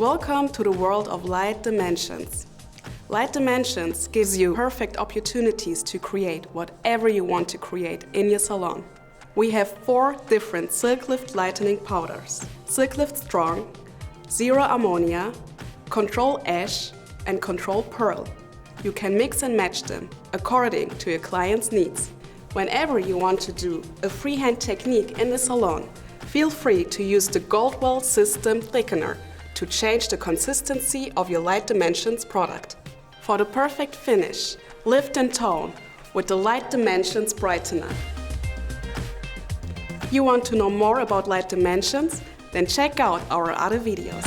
Welcome to the world of LightDimensions. LightDimensions gives you perfect opportunities to create whatever you want to create in your salon. We have 4 different SilkLift lightening powders: SilkLift Strong, Zero Ammonia, Control Ash and Control Pearl. You can mix and match them according to your client's needs. Whenever you want to do a freehand technique in the salon, feel free to use the Goldwell System Thickener to change the consistency of your LightDimensions product. For the perfect finish, lift and tone with the LightDimensions Brightener. You want to know more about LightDimensions? Then check out our other videos.